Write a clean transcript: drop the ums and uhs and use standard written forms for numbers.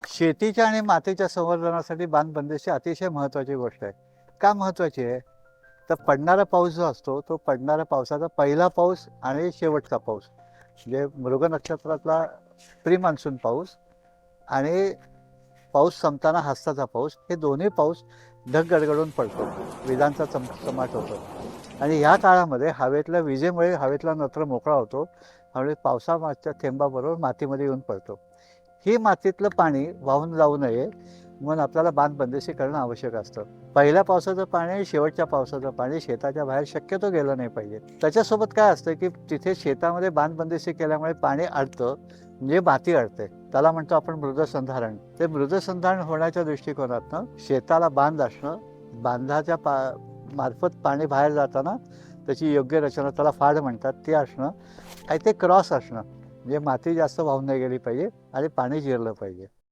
शेतीच्या आणि मातीच्या संवर्धनासाठी बांधबंदिशी अतिशय महत्त्वाची गोष्ट आहे. का महत्त्वाची आहे? तर पडणारा पाऊस जो असतो, तो पडणाऱ्या पावसाचा पहिला पाऊस आणि शेवटचा पाऊस, म्हणजे मृग नक्षत्रातला प्री मान्सून पाऊस आणि पाऊस संपताना हस्ताचा पाऊस, हे दोन्ही पाऊस ढग गडगडून पडतो, विजांचा चमचमाट होतो आणि ह्या काळामध्ये हवेतल्या विजेमुळे हवेतला नत्र मोकळा होतो आणि पावसाच्या थेंबाबरोबर मातीमध्ये येऊन पडतो. ही मातीतलं पाणी वाहून जाऊ नये म्हणून आपल्याला बांधबंदिशी करणं आवश्यक असतं. पहिल्या पावसाचं पाणी आणि शेवटच्या पावसाचं पाणी शेताच्या बाहेर शक्यतो गेलं नाही पाहिजे. त्याच्यासोबत काय असतं की तिथे शेतामध्ये बांधबंदिशी केल्यामुळे पाणी अडतं, म्हणजे माती अडते. त्याला म्हणतो आपण मृदसंधारण. ते मृदसंधारण होण्याच्या दृष्टिकोनातनं शेताला बांध असणं, बांधाच्या मार्फत पाणी बाहेर जाताना त्याची योग्य रचना, त्याला फाड म्हणतात, ती असणं आणि ते क्रॉस असणं, म्हणजे माती जास्त वाहून नाही गेली पाहिजे आणि पाणी जिरलं पाहिजे.